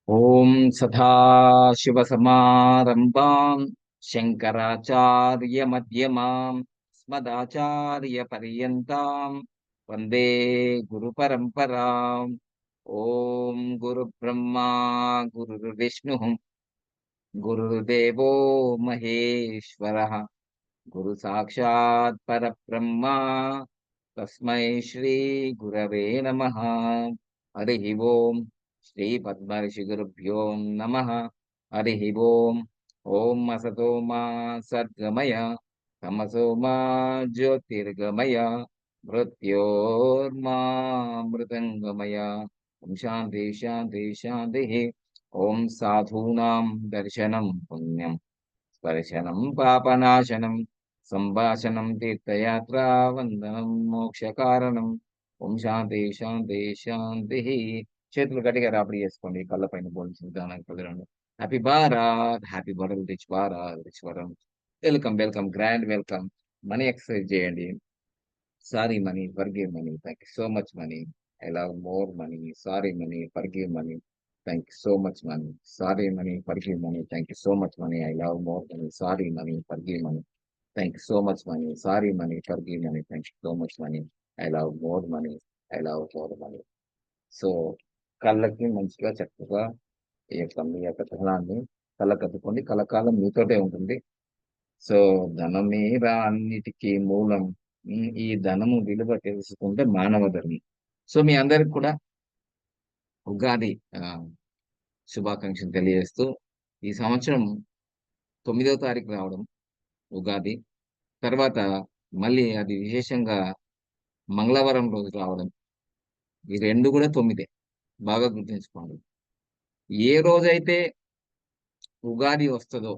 ఓం సదాశివసమారంభాం శంకరాచార్యమధ్యమాం స్మదాచార్యపర్యంతాం వందే గురుపరంపరాం. ఓం గురుబ్రహ్మా గురుర్విష్ణుః గురుర్దేవో మహేశ్వరః గురు సాక్షాత్ పరబ్రహ్మ తస్మై శ్రీ గురవే నమః. హరి ఓం శ్రీ పద్మర్షి గురుభ్యో నమః. హరి ఓం. ఓం అసతో మా సద్గమయ తమసో మా జ్యోతిర్గమయ మృత్యోర్మా మృతంగమయ. ఓం శాంతి శాంతి శాంతి. ఓం సాధూనాం దర్శనం పుణ్యం స్పర్శనం పాపనాశనం సంభాషణం తీర్థయాత్ర వందనం మోక్షకారణం. ఓం శాంతి శాంతి శాంతి. చేతులు గట్టిగా రాపిడి చేసుకోండి, కళ్ళ పైన బోల్స్ దానికి కదలండి. Happy Bharat, happy Bharat, rich Bharat, rich Bharat. Welcome welcome, grand welcome. Money exercise చేయండి. Sorry money, forgive money, thank you so much money. I love more money. Sorry money, forgive money, thank you so much money. Sorry money, forgive money, thank you so much money. I love more money. Sorry money, forgive money, thank you so much money. Sorry money, forgive money, thank you so much money. I love more money. I love more money. So కళ్ళకి మంచిగా చక్కగా మీ యొక్క ధనాన్ని కళ్ళకద్దుకోండి. కలకాలం మీతోటే ఉంటుంది. So ధనమేరా అన్నిటికీ మూలం. ఈ ధనము విలువ తెలుసుకుంటే మానవ ధర్మం. సో మీ అందరికి కూడా ఉగాది శుభాకాంక్షలు తెలియజేస్తూ, ఈ సంవత్సరం 9వ తారీఖు రావడం ఉగాది తర్వాత, మళ్ళీ అది విశేషంగా మంగళవారం రోజు రావడం, ఈ రెండు కూడా 9. బాగా గుర్తుంచుకోండి. ఏ రోజైతే ఉగాది వస్తుందో,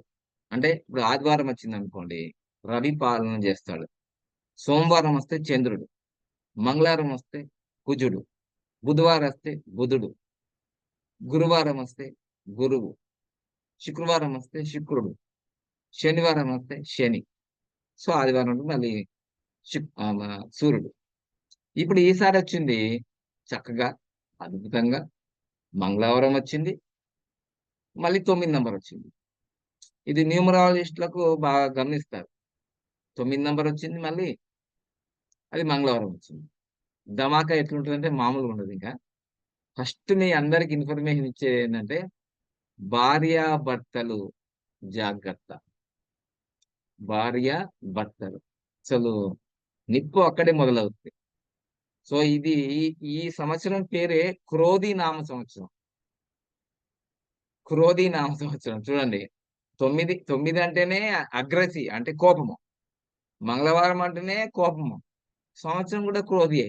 అంటే ఇప్పుడు ఆదివారం వచ్చింది అనుకోండి, రవి పాలన చేస్తాడు. సోమవారం వస్తే చంద్రుడు, మంగళవారం వస్తే కుజుడు, బుధవారం వస్తే బుధుడు, గురువారం వస్తే గురువు, శుక్రవారం వస్తే శుక్రుడు, శనివారం వస్తే శని. సో ఆదివారం అంటే మళ్ళీ మన సూర్యుడు. ఇప్పుడు ఈసారి వచ్చింది చక్కగా అద్భుతంగా మంగళవారం వచ్చింది, మళ్ళీ 9 నంబర్ వచ్చింది. ఇది న్యూమరాలజిస్టులకు బాగా గమనిస్తారు. 9 నంబర్ వచ్చింది, మళ్ళీ అది మంగళవారం వచ్చింది. ధమాకా ఎట్లుంటుందంటే మామూలుగా ఉండదు. ఇంకా ఫస్ట్ మీ అందరికి ఇన్ఫర్మేషన్ ఇచ్చేది ఏంటంటే, భార్యాభర్తలు జాగ్రత్త. భార్య భర్తలు అసలు నిప్పు అక్కడే మొదలవుతుంది. సో ఇది ఈ సంవత్సరం పేరే క్రోధి నామ సంవత్సరం. క్రోధి నామ సంవత్సరం చూడండి. 9 అంటేనే అగ్రసి అంటే కోపము, మంగళవారం అంటేనే కోపము, సంవత్సరం కూడా క్రోధియే.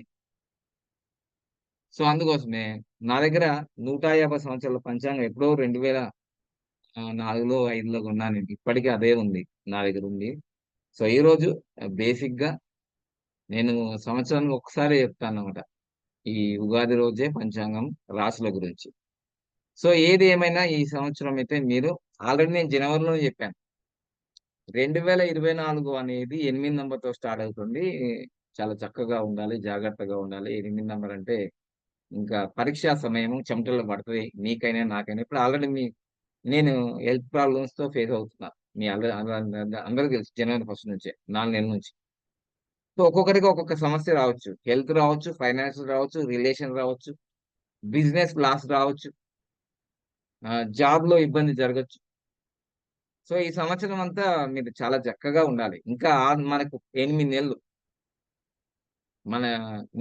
సో అందుకోసమే నా దగ్గర 150 సంవత్సరాల పంచాంగం ఎప్పుడో 2004లో 5లో కొన్నాను నేను. ఇప్పటికీ అదే ఉంది, నా దగ్గర ఉంది. సో ఈ రోజు బేసిక్ గా నేను సంవత్సరానికి ఒకసారి చెప్తాను అనమాట. ఈ ఉగాది రోజే పంచాంగం రాసుల గురించి. సో ఏది ఏమైనా ఈ సంవత్సరం అయితే మీరు ఆల్రెడీ నేను జనవరిలోనే చెప్పాను, 2024 అనేది 8 నంబర్తో స్టార్ట్ అవుతుంది. చాలా చక్కగా ఉండాలి, జాగ్రత్తగా ఉండాలి. 8 నంబర్ అంటే ఇంకా పరీక్షా సమయం, చెమటలు పడుతుంది మీకైనా నాకైనా. ఇప్పుడు ఆల్రెడీ నేను హెల్త్ ప్రాబ్లమ్స్ తో ఫేస్ అవుతున్నా. మీ అందరికీ తెలుసు, జనవరి 1 నుంచే 4 నెలల నుంచి. సో ఒక్కొక్కరికి ఒక్కొక్క సమస్య రావచ్చు. హెల్త్ రావచ్చు, ఫైనాన్స్ రావచ్చు, రిలేషన్ రావచ్చు, బిజినెస్ లాస్ రావచ్చు, జాబ్ లో ఇబ్బంది జరగచ్చు. సో ఈ సంవత్సరం అంతా మీరు చాలా చక్కగా ఉండాలి. ఇంకా మనకు 8 నెలలు మన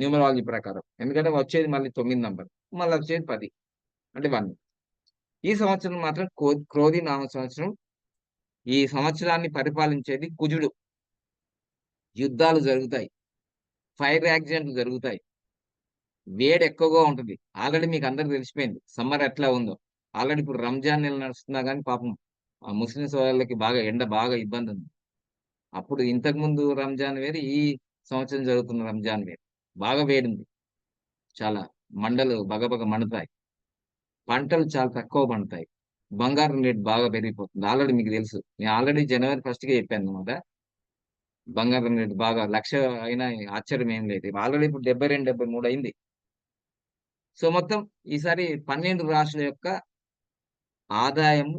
న్యూమరాలజీ ప్రకారం. ఎందుకంటే వచ్చేది మళ్ళీ 9 నంబర్, మళ్ళీ వచ్చేది 10 అంటే 1. ఈ సంవత్సరం మాత్రం క్రోధి నామ సంవత్సరం. ఈ సంవత్సరాన్ని పరిపాలించేది కుజుడు. యుద్ధాలు జరుగుతాయి, ఫైర్ యాక్సిడెంట్లు జరుగుతాయి, వేడి ఎక్కువగా ఉంటుంది. ఆల్రెడీ మీకు అందరికి తెలిసిపోయింది సమ్మర్ ఎట్లా ఉందో. ఆల్రెడీ ఇప్పుడు రంజాన్ నెల నడుస్తున్నా కానీ పాపం ఆ ముస్లిమ్స్ వాళ్ళకి బాగా ఎండ బాగా ఇబ్బంది ఉంది. అప్పుడు ఇంతకు ముందు రంజాన్ వేరు, ఈ సంవత్సరం జరుగుతున్న రంజాన్ వేరు. బాగా వేడింది, చాలా మంటలు బగబగ మండుతాయి, పంటలు చాలా తక్కువ పండుతాయి, బంగారం రేట్ బాగా పెరిగిపోతుంది. ఆల్రెడీ మీకు తెలుసు, నేను ఆల్రెడీ జనవరి 1కే చెప్పాను అనమాట. బంగారం రేటు బాగా 1,00,000 అయినా ఆశ్చర్యం ఏం లేదు. ఆల్రెడీ ఇప్పుడు 72, 73 అయింది. సో మొత్తం ఈసారి 12 రాష్ట్రాల యొక్క ఆదాయము,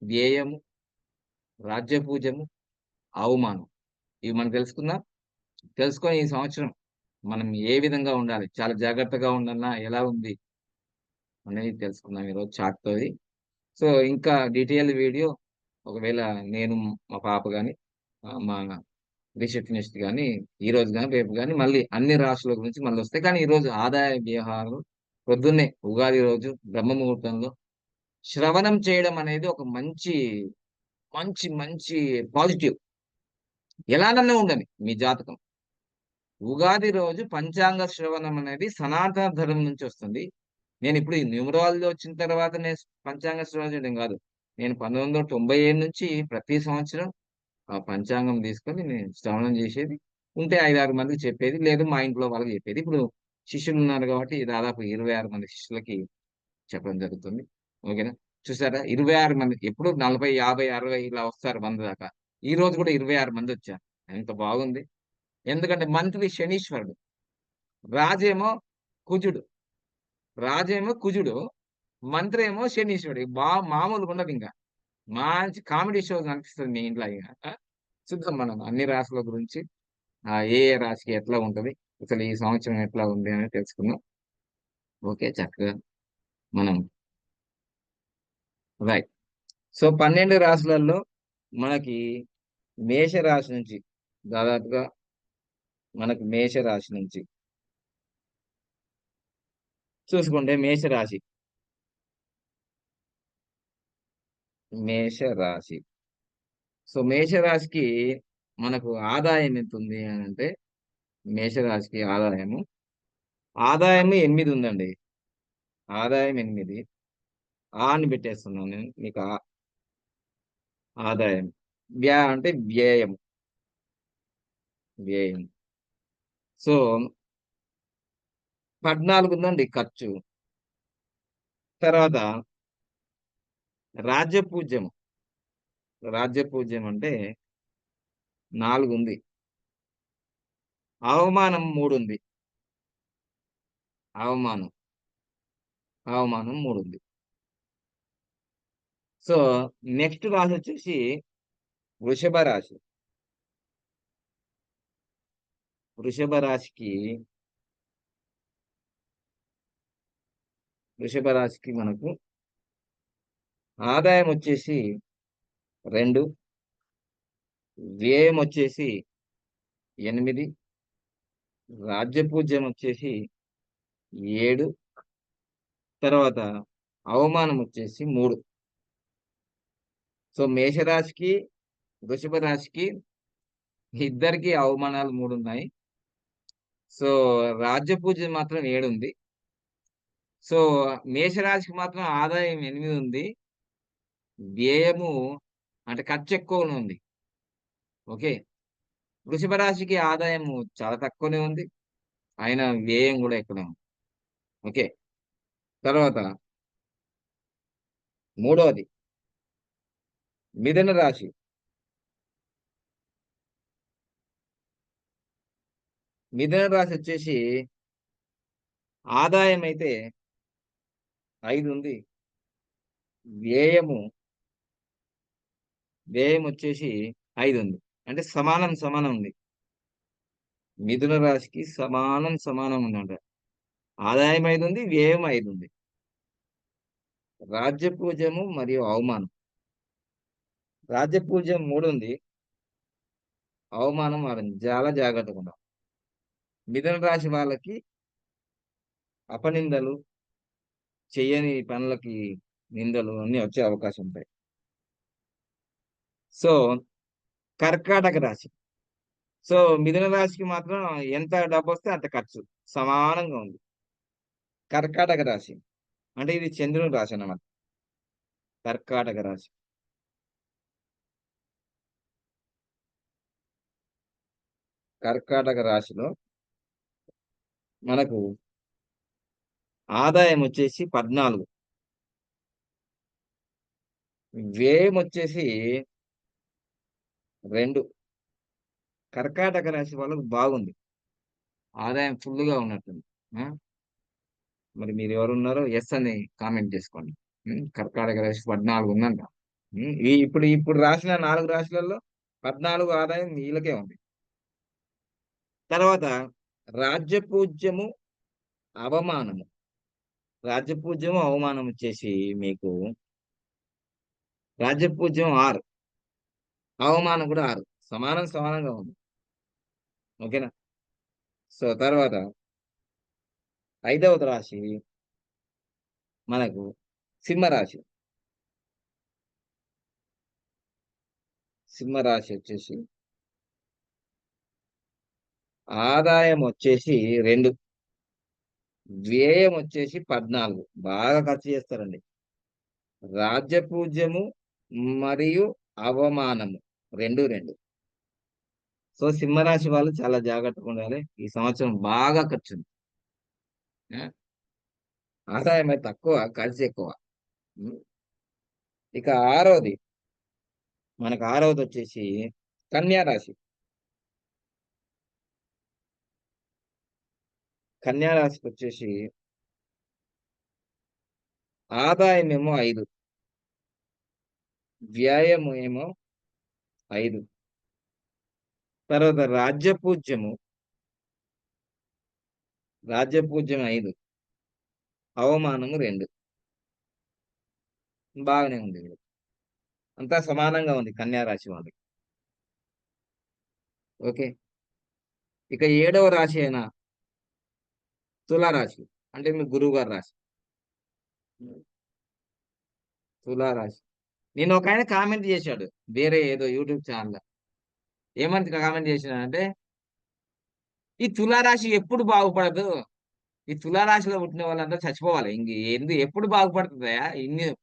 వ్యయము, రాజ్యపూజ్యము, అవమానం. ఇవి మనం తెలుసుకుందాం. తెలుసుకొని ఈ సంవత్సరం మనం ఏ విధంగా ఉండాలి? చాలా జాగ్రత్తగా ఉండాలా? ఎలా ఉంది? అనేది తెలుసుకుందాం ఈరోజు చార్ట్‌తోని. సో, ఇంకా డీటెయిల్డ్ వీడియో ఒకవేళ నేను, మా పాప గాని, మా రిసెప్షనిస్ట్ గాని, ఈరోజు గాని, రేపు గాని మళ్ళీ అన్ని రాశుల గురించి మళ్ళొస్తాయి. కానీ ఈరోజు ఆదాయ వ్యవహారాలు పొద్దున్నే ఉగాది రోజు బ్రహ్మ ముహూర్తంలో శ్రవణం చేయడం అనేది ఒక మంచి, మంచి పాజిటివ్. ఎలానన్నా ఉండని మీ జాతకం. ఉగాది రోజు పంచాంగ శ్రవణం అనేది సనాతన ధర్మం నుంచి వస్తుంది. నేనిప్పుడు ఈ న్యూమరాలజీ వచ్చిన తర్వాత నేను పంచాంగ శ్రవణం చేయడం గాదు. నేను 1997 నుంచి ప్రతి సంవత్సరం ఆ పంచాంగం తీసుకొని నేను శ్రవణం చేసేది. ఉంటే 5, 6 మందికి చెప్పేది. లేదు మా ఇంట్లో వాళ్ళకి చెప్పేది. ఇప్పుడు శిష్యులున్నారు కాబట్టి దాదాపు 26 మంది శిష్యులకి చెప్పడం జరుగుతుంది. ఓకేనా? చూసారా? 26 మంది. ఎప్పుడు 40, 50, 60 ఇలా వస్తారు 100 దాకా. ఈరోజు కూడా 26 మందొచ్చారు. ఎంత బాగుంది. ఎందుకంటే మంత్రి శనీశ్వరుడు. రాజేమో కుజుడు. రాజేమో కుజుడు. మంత్రేమో శనీశ్వరుడు. మామూలుగుండదింక. మంచి కామెడీ షో కనిపిస్తది మీ ఇంట్ల ఇగ. చూద్దాం మనం అన్ని రాశుల గురించి. ఏ రాశికి ఎట్లా ఉంటది? అసలు ఈ సంవత్సరం ఎట్లా ఉంది అనేది తెలుసుకుందాం. ఓకే. చక్కగా మనం రైట్. సో, 12 రాశులలో మనకి మేషరాశి నుంచి దాదాపుగా మనకు మేషరాశి నుంచి చూసుకుంటే మేషరాశి, మేషరాశి. సో, మేషరాశికి మనకు ఆదాయం ఎంతుంది అనంటే మేషరాశికి ఆదాయము 8 ఉందండి. ఆదాయం 8. అని పెట్టేస్తున్నాను నేను. మీకు ఆదాయం. అంటే వ్యయం. వ్యయం. సో, 14 ఉందండి ఖర్చు. తర్వాత రాజ్యపూజ్యం. రాజ్యపూజ్యం అంటే 4 ఉంది. అవమానం 3 ఉంది. అవమానం. అవమానం 3 ఉంది. సో, నెక్స్ట్ రాశొచ్చేసి వృషభ రాశి. వృషభ రాశికి వృషభ రాశికి మనకు ఆదాయం వచ్చేసి 2, వ్యయం వచ్చేసి 8, రాజ్యపూజ్యం వచ్చేసి 7, తర్వాత అవమానం వచ్చేసి 3. సో, మేషరాశికి, వృషభ రాశికి ఇద్దరికీ అవమానాలు 3 ఉన్నాయి. సో, రాజ్యపూజ్యం మాత్రం 7 ఉంది. సో, మేషరాశికి మాత్రం ఆదాయం 8 ఉంది. వ్యయము అంటే ఖర్చెక్కువనే ఉంది. ఓకే. వృషభ రాశికి ఆదాయము చాలా తక్కువనే ఉంది. అయినా వ్యయం గూడా ఎక్కువనే ఉంది. ఓకే. తర్వాత మూడోది మిథున రాశి. మిథున రాశొచ్చేసి ఆదాయమైతే 5 ఉంది. వ్యయము, వ్యయమొచ్చేసి 5 ఉంది. అంటే సమానం ఉంది. మిథున రాశికి సమానం ఉందంట. ఆదాయం 5 ఉంది. వ్యయం 5 ఉంది. రాజ్యపూజ్యము మరియు అవమానం. రాజ్యపూజ్యం 3 ఉంది. అవమానం 6 ఉంది. చాలా జాగ్రత్తగుండాలి. మిథున రాశి వాళ్ళకి అపనిందలు, చెయ్యని పనులకి నిందలు అన్నీ వచ్చే అవకాశం ఉంటాయి. సో, కర్కాటక రాశి. సో, మిథున రాశికి మాత్రం ఎంత డబ్బొస్తే అంత ఖర్చు. సమానంగా ఉంది. కర్కాటక రాశి. అంటే ఇది చంద్రుని రాశనమాట. కర్కాటక రాశి. కర్కాటక రాశిలో మనకు ఆదాయమొచ్చేసి 14. వ్యయమొచ్చేసి 2. కర్కాటక రాశి వాళ్ళకి బాగుంది. ఆదాయం ఫుల్లుగా ఉన్నట్టుంది. ఆ! మరి మీరెవరున్నారో యెస్ అని కామెంట్ జేసుకోండి. కర్కాటక రాశి 14 ఉందంట. ఇప్పుడు ఇప్పుడు రాసిన 4 రాశులలో 14 ఆదాయం వీళ్ళకే ఉంది. తర్వాత రాజ్యపూజ్యము, అవమానము. రాజ్యపూజ్యము, అవమానం వచ్చేసి మీకు రాజ్యపూజ్యం 6, అవమానం కూడా 6. సమానంగా ఉంది. ఓకేనా? సో, తర్వాత 5వ రాశి మనకు సింహరాశి. సింహరాశి వచ్చేసి ఆదాయం వచ్చేసి 2, వ్యయం వచ్చేసి 14. బాగా ఖర్చు చేస్తారండి. రాజ్యపూజ్యము మరియు అవమానము 2, 2. సో, సింహరాశి వాళ్ళు చాలా జాగ్రత్తగా ఉండాలి. ఈ సంవత్సరం బాగా ఖర్చుంది. ఆ! ఆదాయం అయితే తక్కువ, ఖర్చు ఎక్కువ. హ్మ్. ఇక ఆరోది, మనకు ఆరవదొచ్చేసి కన్యా రాశి. కన్యా రాశికొచ్చేసి ఆదాయమేమో 5, వ్యయము ఏమో 5. తర్వాత రాజ్యపూజ్యం 5, అవమానము 2. బాగానే ఉంది వీళ్ళకి. అంతా సమానంగా ఉంది కన్యా రాశి వాళ్ళకి. ఓకే. ఇక 7వ రాశి అయిన తులారాశి. అంటే మీ గురువుగారి రాశి. తులారాశి. నిన్న ఒకాయన కామెంట్ చేశాడు. వేరే ఏదో యూట్యూబ్ ఛానెల్‌లో. ఏమని కామెంట్ చేసినాడంటే, "ఈ తులారాశి ఎప్పుడు బాగుపడదు. ఈ తులారాశిలో పుట్టిన వాళ్ళంతా చచ్చిపోవాలి. ఎప్పుడు బాగుపడుతదయ్యా?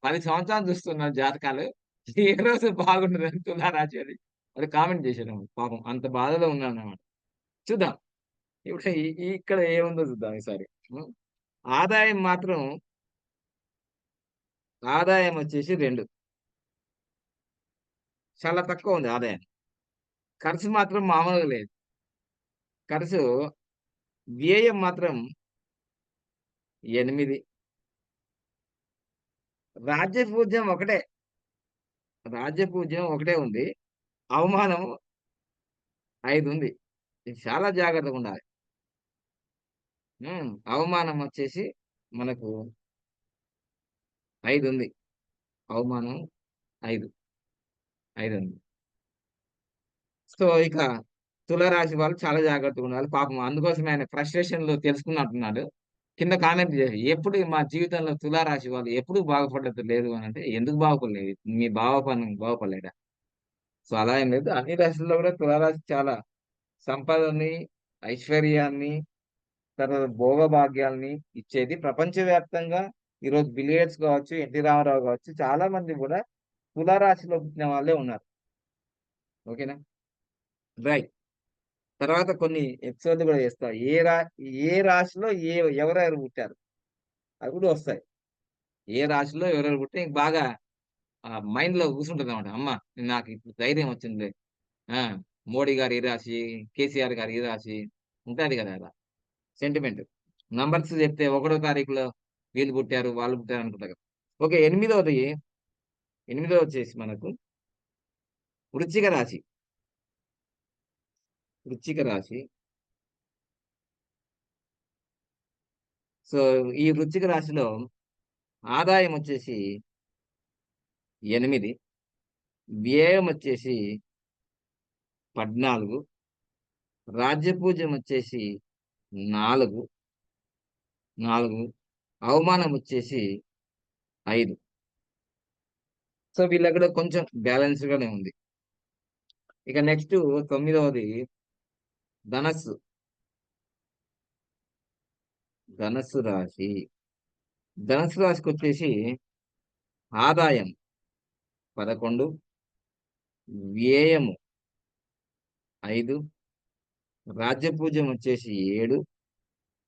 10 సంవత్సరాలు చూస్తున్నాను జాతకాలు. ఏ రోజు బాగుండదని తులారాశి" అని వాడు కామెంట్ చేశాడు. పాపం అంత బాధలో ఉన్నాడన్నమాట. చూద్దాం. ఇప్పుడు ఇక్కడ ఏముందో చూద్దాం ఈసారి. హ్మ్. ఆదాయం మాత్రం ఆదాయం వచ్చేసి 2, చాలా తక్కువ ఉంది ఆదాయం. ఖర్చు మాత్రం మామూలుగా లేదు. ఖర్చు వ్యయం మాత్రం 8. రాజ్యపూజ్యం ఒకటే. రాజ్యపూజ్యం ఒకటే ఉంది. అవమానం 5 ఉంది. ఇది చాలా జాగ్రత్తగుండాలి. అవమానం వచ్చేసి మనకు 5 ఉంది. అవమానం 5, 5 ఉంది. సో, ఇక తులారాశి వాళ్ళు చాలా జాగ్రత్తగుండాలి. పాపం అందుకోసమే ఆయన ఫ్రస్ట్రేషన్‌లో తెలుసుకున్నట్టున్నాడు. కింద కామెంట్ చేసి, "ఎప్పుడు మా జీవితంలో తులారాశి వాళ్ళు ఎప్పుడు బాగుపడ్డట్టు లేదు" అనంటే, ఎందుకు బాగుపడలేదు? మీ బాగుపడలేడా? సో, అలా ఏం లేదు. అన్ని రాశుల్లో కూడా తులారాశి చాలా సంపదని, ఐశ్వర్యాన్ని, తర్వాత భోగభాగ్యాల్ని ఇచ్చేది. ప్రపంచవ్యాప్తంగా ఈరోజు బిల్ గేట్స్ కావచ్చు, ఎన్టీ రామారావు కావచ్చు, చాలా మంది కూడా తులారాశిలో పుట్టిన వాళ్ళే ఉన్నారు. ఓకేనా? రైట్. తర్వాత కొన్ని ఎపిసోడ్‌లు కూడా చేస్తా. ఏ రాశిలో ఎవరెవరు పుట్టారు అవి కూడా వస్తాయి. ఏ రాశిలో ఎవరెవరు పుడితే ఇంక బాగా మైండ్‌లో కూర్చుంటదన్నమాట. అమ్మ! నాకు ఇప్పుడు ధైర్యం వచ్చిందిలే. ఆ! మోడీ గారు ఈ రాశి, కేసీఆర్ గారు ఈ రాశి ఉంటది కదా! అలా సెంటిమెంట్. నంబర్స్ చెప్తే ఒకటో తారీఖులో వీళ్ళు పుట్టారు, వాళ్ళు పుట్టారు అనుకుంటా కదా! ఓకే. ఎనిమిదోది వచ్చేసి మనకు వృశ్చిక రాశి. వృశ్చిక రాశి. సో, ఈ వృశ్చిక రాశిలో ఆదాయం వచ్చేసి 8, వ్యయం వచ్చేసి 14, రాజ్యపూజ్యం వచ్చేసి 4, 4, అవమానం వచ్చేసి 5. సో, వీళ్ళకి కొంచెం బ్యాలెన్స్‌గానే ఉంది. ఇక నెక్స్ట్ 9వది ధనస్సు. ధనస్సు రాశి. ధనస్సు రాశికొచ్చేసి ఆదాయం 11, వ్యయము 5, రాజ్యపూజ్యం వచ్చేసి 7,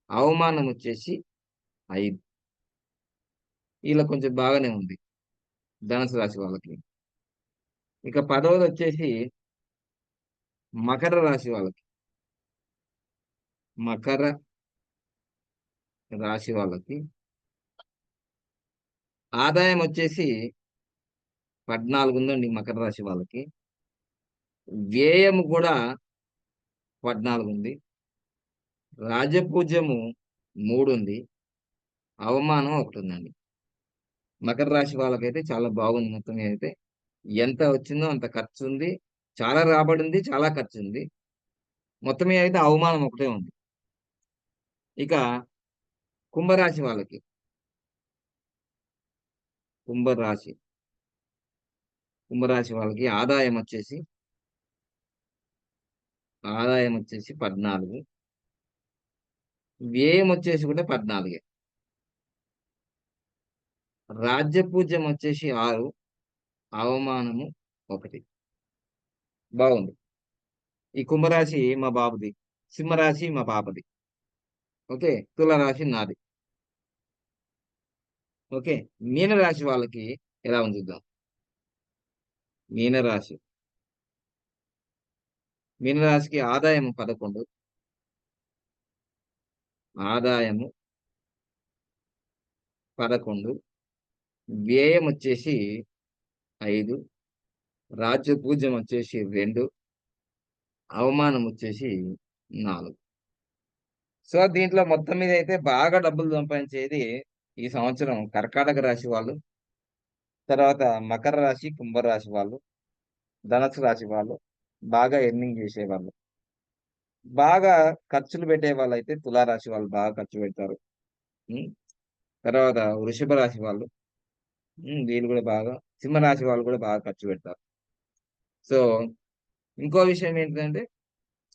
అవమానం వచ్చేసి 5. ఇలా కొంచెం బాగానే ఉంది ధనుసు రాశి వాళ్ళకి. ఇక 10వదొచ్చేసి మకర రాశి వాళ్ళకి. మకర రాశి వాళ్ళకి ఆదాయం వచ్చేసి 14 ఉందండి మకర రాశి వాళ్ళకి. వ్యయం కూడా 14 ఉంది. రాజపూజ్యము 3 ఉంది. అవమానం 1 ఉందండి. మకర రాశి వాళ్ళకైతే చాలా బాగుంది మొత్తం మీద అయితే. ఎంత వచ్చిందో అంత ఖర్చుంది. చాలా రాబడుంది. చాలా ఖర్చుంది. మొత్తం మీద అయితే అవమానం ఒకటే ఉంది. ఇక కుంభరాశి వాళ్ళకి. కుంభరాశి. కుంభరాశి వాళ్ళకి ఆదాయం వచ్చేసి 14. వ్యయం వచ్చేసి కూడా 14. రాజ్యపూజ్యం వచ్చేసి 6. అవమానము 1. బాగుంది. ఈ కుంభరాశి మా బాబుది. సింహరాశి మా పాపది. ఓకే. తులారాశి నాది. ఓకే. మీనరాశి వాళ్ళకి ఎలా ఉంది చూద్దాం. మీనరాశి. మీనరాశికి ఆదాయం 11. ఆదాయము 11. వ్యయం వచ్చేసి 5. రాజ్యపూజ్యం వచ్చేసి 2. అవమానం వచ్చేసి 4. సో, దీంట్లో మొత్తం మీద అయితే బాగా డబ్బులు సంపాదించేది ఈ సంవత్సరం కర్కాటక రాశి వాళ్ళు, తర్వాత మకర రాశి, కుంభరాశి వాళ్ళు, ధనుసు రాశి వాళ్ళు బాగా ఎర్నింగ్ చేసేవాళ్ళు. బాగా ఖర్చులు పెట్టేవాళ్ళైతే తులారాశి వాళ్ళు బాగా ఖర్చు పెడతారు. హ్మ్. తర్వాత వృషభ రాశి వాళ్ళు, వీళ్ళు కూడా బాగా, సింహరాశి వాళ్ళు కూడా బాగా ఖర్చు పెడతారు. సో, ఇంకో విషయం ఏంటిదంటే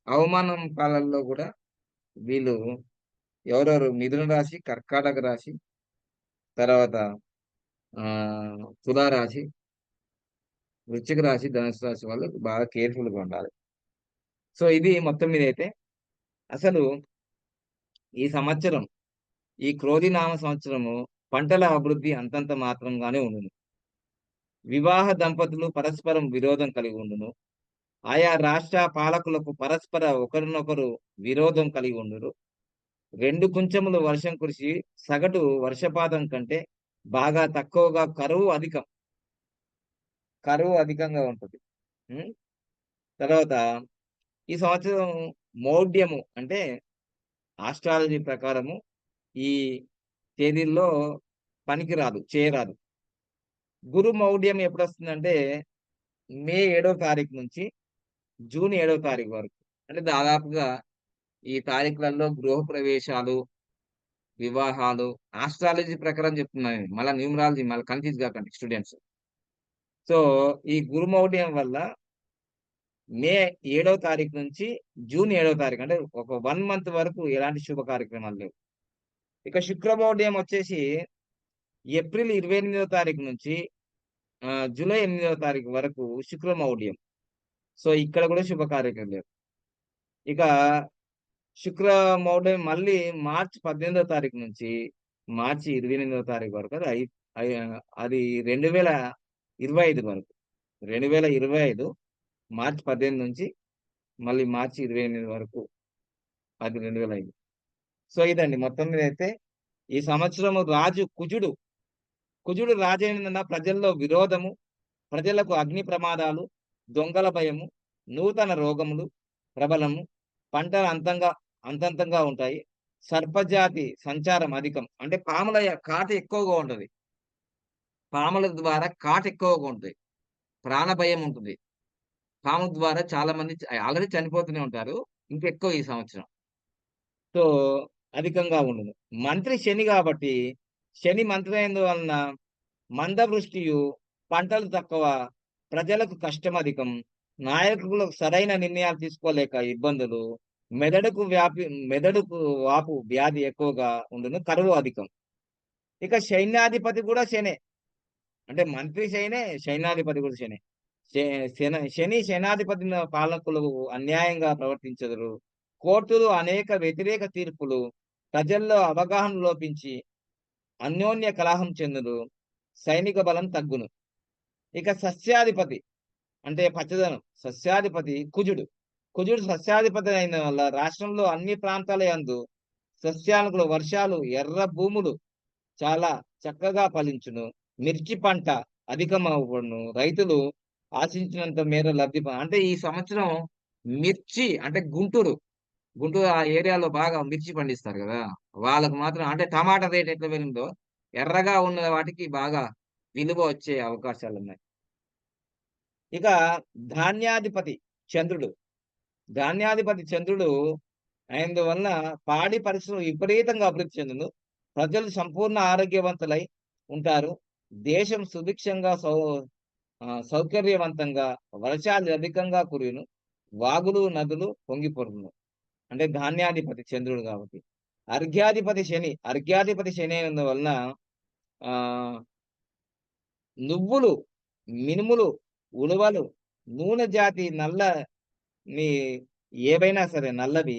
అవమానం పాలల్లో కూడా వీళ్ళు ఎవరెవరు మిథున రాశి, కర్కాటక రాశి, తర్వాత తులారాశి, వృశ్చిక రాశి, ధనుసు రాశి వాళ్ళు బాగా కేర్‌ఫుల్‌గా ఉండాలి. సో, ఇది మొత్తం మీదైతే అసలు ఈ సంవత్సరం, ఈ క్రోధినామ సంవత్సరము పంటల అభివృద్ధి అంతంత మాత్రంగానే ఉండును. వివాహ దంపతులు పరస్పరం విరోధం కలిగి ఉండును. ఆయా రాష్ట్ర పాలకులకు పరస్పర ఒకరినొకరు విరోధం కలిగి ఉండును. 2 కుంచములు వర్షం కురిసి సగటు వర్షపాతం కంటే బాగా తక్కువగా కరువు అధికంగా ఉంటది. హ్మ్. తర్వాత ఈ సంవత్సరం మౌఢ్యము అంటే ఆస్ట్రాలజీ ప్రకారము ఈ తేదీల్లో పనికిరాదు, చేయరాదు. గురు మౌఢ్యం ఎప్పుడొస్తుందంటే మే 7వ తారీఖు నుంచి జూన్ 7వ తారీఖు వరకు. అంటే దాదాపుగా ఈ తారీఖులలో గృహప్రవేశాలు, వివాహాలు ఆస్ట్రాలజీ ప్రకారం చెప్తున్నాను నేను. మళ్ళా న్యూమరాలజీ మళ్ళీ కన్‌ఫ్యూజ్ గాకండి స్టూడెంట్స్. సో, ఈ గురుమౌఢ్యం వల్ల మే 7వ తారీఖు నుంచి జూన్ 7వ తారీఖు అంటే ఒక 1 మంత్ వరకు ఎలాంటి శుభ కార్యక్రమాలు లేవు. ఇక శుక్రమౌఢ్యం వచ్చేసి ఏప్రిల్ 28వ తారీఖు నుంచి జూలై 8వ తారీఖు వరకు శుక్రమౌఢ్యం. సో, ఇక్కడ కూడా శుభ కార్యక్రమాలు లేవు. ఇక శుక్రమౌఢ్యం మళ్ళీ మార్చి 18వ తారీఖు నుంచి మార్చి 28వ తారీఖు వరకు అయి అది 2025 వరకు. 2025 మార్చి 18 నుంచి మళ్ళీ మార్చి 28 వరకు అది 2005. సో, ఇదండి మొత్తం మీదైతే ఈ సంవత్సరము రాజు కుజుడు. కుజుడు రాజైనందున ప్రజల్లో విరోధము, ప్రజలకు అగ్ని ప్రమాదాలు, దొంగల భయము, నూతన రోగములు ప్రబలము, పంటలు అంతంతంగా ఉంటాయి. సర్పజాతి సంచారం అధికం. అంటే పాముల కాటు ఎక్కువగా ఉంటది. పాముల ద్వారా కాటు ఎక్కువగా ఉంటది. ప్రాణ భయం ఉంటుంది. పాము ద్వారా చాలా మంది ఆల్రెడీ చనిపోతూనే ఉంటారు. ఇంకెక్కువ ఈ సంవత్సరం. సో, అధికంగా ఉండును. మంత్రి శని గాబట్టి, శని మంత్రి అయినందువలన మందవృష్టియు, పంటలు తక్కువ, ప్రజలకు కష్టమధికం, నాయకులకు సరైన నిర్ణయాలు తీసుకోలేక ఇబ్బందులు, మెదడుకు వాపు వ్యాధి ఎక్కువగా ఉండును. కరువు అధికం. ఇక సైన్యాధిపతి కూడా శనే. అంటే మంత్రి శనే, సైన్యాధిపతి కూడా శనే. శె శని సేనాధిపతి పాలకులు అన్యాయంగా ప్రవర్తించెదరు. కోర్టులు అనేక వ్యతిరేక తీర్పులు, ప్రజల్లో అవగాహన లోపించి అన్యోన్య కలహం చెందును. సైనిక బలం తగ్గును. ఇక సస్యాధిపతి అంటే పచ్చదనం. సస్యాధిపతి కుజుడు. కుజుడు సస్యాధిపతి అయిన వల్ల రాష్ట్రంలో అన్ని ప్రాంతాల యందు సస్యానుకూల వర్షాలు, ఎర్ర భూములు చాలా చక్కగా ఫలించును. మిర్చి పంట అధికమవ్వను. రైతులు ఆశించినంత మేర అంటే ఈ సంవత్సరం మిర్చి అంటే గుంటూరు ఆ ఏరియాలో బాగా మిర్చి పండిస్తారు గదా! వాళ్ళకి మాత్రం అంటే టమాటా రేట్ ఎట్లా పెరిగిందో, ఎర్రగా ఉన్న వాటికి బాగా విలువ వచ్చే అవకాశాలున్నాయి. ఇక ధాన్యాధిపతి చంద్రుడు. ధాన్యాధిపతి చంద్రుడు అయినందువలన పాడి పరిశ్రమ విపరీతంగా అభివృద్ధి చెందును. ప్రజలు సంపూర్ణ ఆరోగ్యవంతులై ఉంటారు. దేశం సుభిక్షంగా సౌకర్యవంతంగా వర్షాలు అధికంగా కురియును. వాగులు, నదులు పొంగిపొర్లును. అంటే ధాన్యాధిపతి చంద్రుడు కాబట్టి. అర్ఘ్యాధిపతి శని అయినందువలన ఆహ్, నువ్వులు, మినుములు, ఉలవలు, నూనె జాతి నీ ఏవైనా సరే నల్లవి